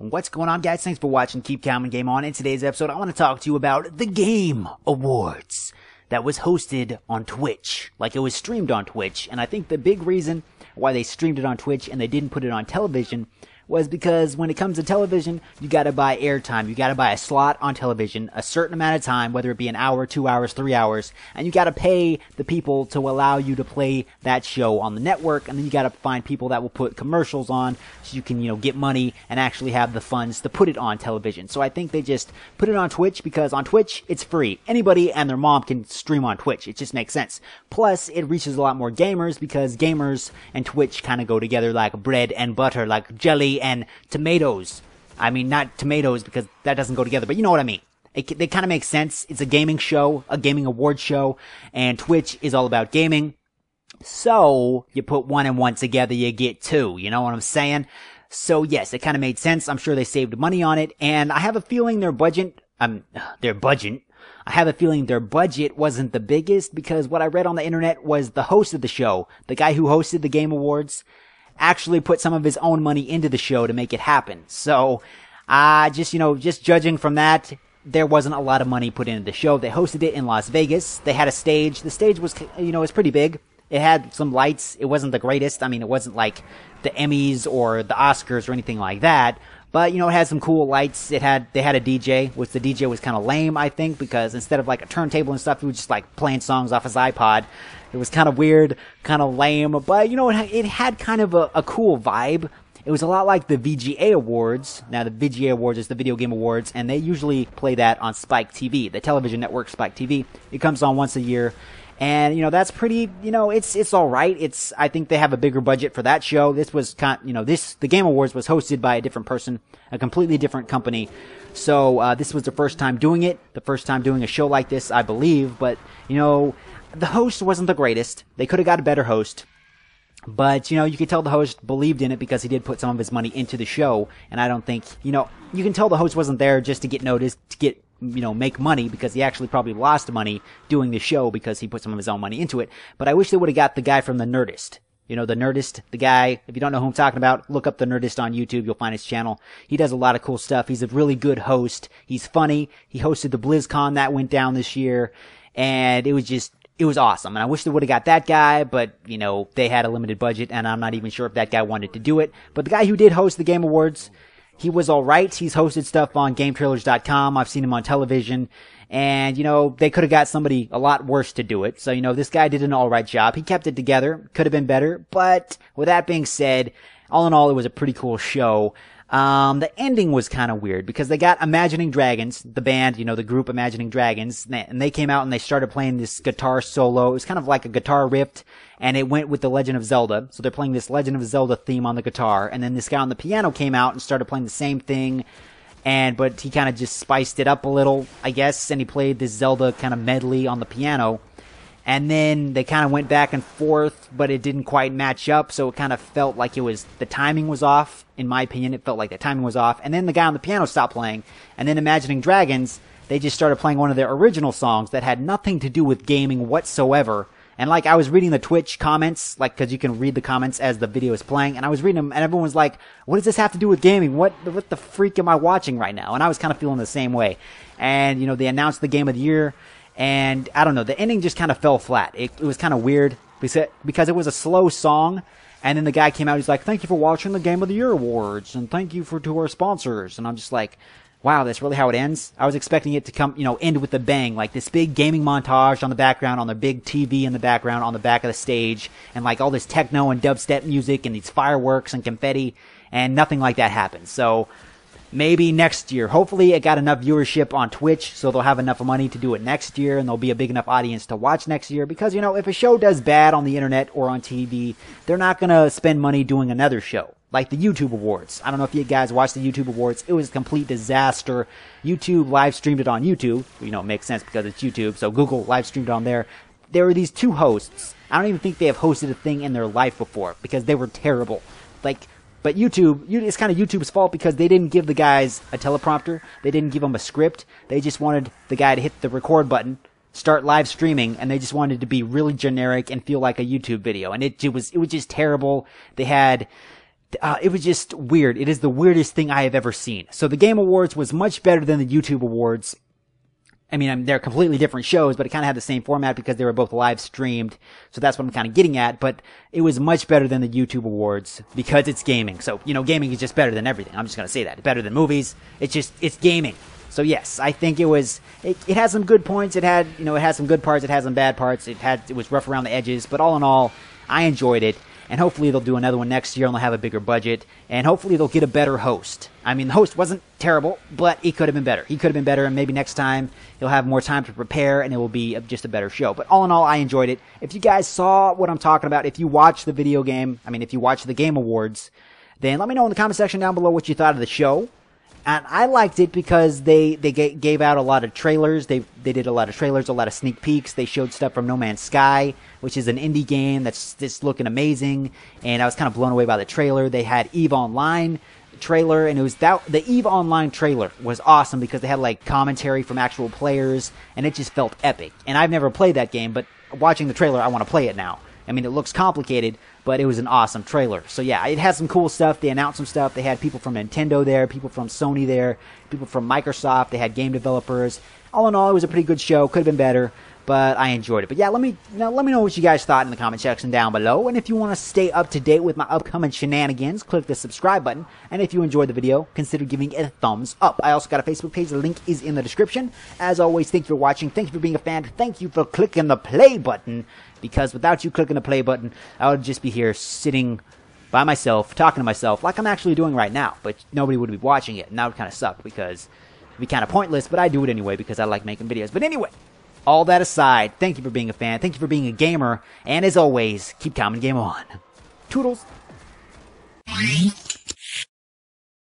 What's going on, guys? Thanks for watching Keep Calm and Game On. In today's episode, I want to talk to you about the Game Awards that was hosted on Twitch. Like, it was streamed on Twitch, and I think the big reason why they streamed it on Twitch and they didn't put it on television was because when it comes to television, you gotta buy airtime. You gotta buy a slot on television, a certain amount of time, whether it be an hour, 2 hours, 3 hours, and you gotta pay the people to allow you to play that show on the network, and then you gotta find people that will put commercials on so you can, get money and actually have the funds to put it on television. So I think they just put it on Twitch because on Twitch, it's free. Anybody and their mom can stream on Twitch. It just makes sense. Plus, it reaches a lot more gamers because gamers and Twitch kind of go together like bread and butter, like jelly and tomatoes. I mean, not tomatoes because that doesn't go together, but you know what I mean. They kind of make sense. It's a gaming show, a gaming award show, and Twitch is all about gaming. So, you put one and one together, you get two. You know what I'm saying? So yes, it kind of made sense. I'm sure they saved money on it, and I have a feeling their budget wasn't the biggest because what I read on the internet was the host of the show, the guy who hosted the Game Awards, actually put some of his own money into the show to make it happen. So, just judging from that, there wasn't a lot of money put into the show. They hosted it in Las Vegas. They had a stage. The stage was, was pretty big. It had some lights. It wasn't the greatest. I mean, it wasn't like the Emmys or the Oscars or anything like that. But, it had some cool lights. They had a DJ, which the DJ was kind of lame, I think, because instead of like a turntable and stuff, he was just like playing songs off his iPod. It was kind of weird, kind of lame, but, it had kind of a cool vibe. It was a lot like the VGA Awards. Now, the VGA Awards is the Video Game Awards, and they usually play that on Spike TV, the television network Spike TV. It comes on once a year. And, that's pretty, it's alright. I think they have a bigger budget for that show. This was the Game Awards was hosted by a different person, a completely different company. So, this was the first time doing it, the first time doing a show like this, I believe. But, the host wasn't the greatest. They could have got a better host. But, you could tell the host believed in it because he did put some of his money into the show. And I don't think, you can tell the host wasn't there just to get noticed, to get, make money, because he actually probably lost money doing the show because he put some of his own money into it. But I wish they would have got the guy from The Nerdist. The Nerdist, the guy, if you don't know who I'm talking about, look up The Nerdist on YouTube. You'll find his channel. He does a lot of cool stuff. He's a really good host. He's funny. He hosted the BlizzCon that went down this year. And it was awesome. And I wish they would have got that guy, but, they had a limited budget, and I'm not even sure if that guy wanted to do it. But the guy who did host the Game Awards, he was alright. He's hosted stuff on GameTrailers.com. I've seen him on television. And, they could have got somebody a lot worse to do it. So, this guy did an alright job. He kept it together. Could have been better. But, with that being said, all in all, it was a pretty cool show. The ending was kind of weird because they got Imagining Dragons, the band, the group Imagining Dragons, and they came out and they started playing this guitar solo. It was kind of like a guitar riff, and it went with the Legend of Zelda. So they're playing this Legend of Zelda theme on the guitar, and then this guy on the piano came out and started playing the same thing, but he kind of just spiced it up a little, I guess, and he played this Zelda kind of medley on the piano. And then they kind of went back and forth, but it didn't quite match up, so it kind of felt like the timing was off. In my opinion, it felt like the timing was off. And then the guy on the piano stopped playing, and then Imagining Dragons, they just started playing one of their original songs that had nothing to do with gaming whatsoever. And I was reading the Twitch comments, cause you can read the comments as the video is playing, and I was reading them, and everyone was like, what does this have to do with gaming? What the freak am I watching right now? And I was kind of feeling the same way. And, they announced the Game of the Year, and I don't know, the ending just kind of fell flat. It was kind of weird because it was a slow song, and then the guy came out, he's like, thank you for watching the Game of the Year Awards, and thank you to our sponsors. And I'm just like, wow, that's really how it ends? I was expecting it to come, end with a bang, like this big gaming montage on the background, on the big TV in the background, on the back of the stage, and all this techno and dubstep music, and these fireworks and confetti, and nothing like that happened. So, maybe next year. Hopefully it got enough viewership on Twitch so they'll have enough money to do it next year and there'll be a big enough audience to watch next year because, if a show does bad on the internet or on TV, they're not going to spend money doing another show. Like the YouTube Awards. I don't know if you guys watched the YouTube Awards. It was a complete disaster. YouTube live streamed it on YouTube. It makes sense because it's YouTube. So Google live streamed it on there. There were these two hosts. I don't even think they have hosted a thing in their life before because they were terrible. But YouTube, it's kind of YouTube's fault because they didn't give the guys a teleprompter. They didn't give them a script. They just wanted the guy to hit the record button, start live streaming, and they just wanted it to be really generic and feel like a YouTube video. And it was just terrible. They had it was just weird. It is the weirdest thing I have ever seen. So the Game Awards was much better than the YouTube Awards. I mean, they're completely different shows, but it kind of had the same format because they were both live streamed. So that's what I'm kind of getting at. But it was much better than the YouTube Awards because it's gaming. So, gaming is just better than everything. I'm just going to say that. It's better than movies. It's gaming. So yes, I think it had some good points. It had some good parts. It had some bad parts. It was rough around the edges. But all in all, I enjoyed it. And hopefully they'll do another one next year and they'll have a bigger budget. And hopefully they'll get a better host. I mean, the host wasn't terrible, but he could have been better. He could have been better, and maybe next time he'll have more time to prepare and it will be just a better show. But all in all, I enjoyed it. If you guys saw what I'm talking about, if you watched the if you watched the Game Awards, then let me know in the comment section down below what you thought of the show. And I liked it because they gave out a lot of trailers. They did a lot of trailers, a lot of sneak peeks. They showed stuff from No Man's Sky, which is an indie game that's just looking amazing. And I was kind of blown away by the trailer. They had EVE Online trailer, and the EVE Online trailer was awesome because they had like commentary from actual players, and it just felt epic. And I've never played that game, but watching the trailer, I want to play it now. I mean, it looks complicated, but it was an awesome trailer. So yeah, it had some cool stuff. They announced some stuff. They had people from Nintendo there, people from Sony there, people from Microsoft. They had game developers. All in all, it was a pretty good show. Could have been better, but I enjoyed it. But yeah, let me know what you guys thought in the comment section down below. And if you want to stay up to date with my upcoming shenanigans, click the subscribe button. And if you enjoyed the video, consider giving it a thumbs up. I also got a Facebook page. The link is in the description. As always, thank you for watching. Thank you for being a fan. Thank you for clicking the play button. Because without you clicking the play button, I would just be here sitting by myself, talking to myself, like I'm actually doing right now. But nobody would be watching it, and that would kind of suck because it would be kind of pointless, but I do it anyway because I like making videos. But anyway, all that aside, thank you for being a fan, thank you for being a gamer, and as always, keep calm and game on. Toodles!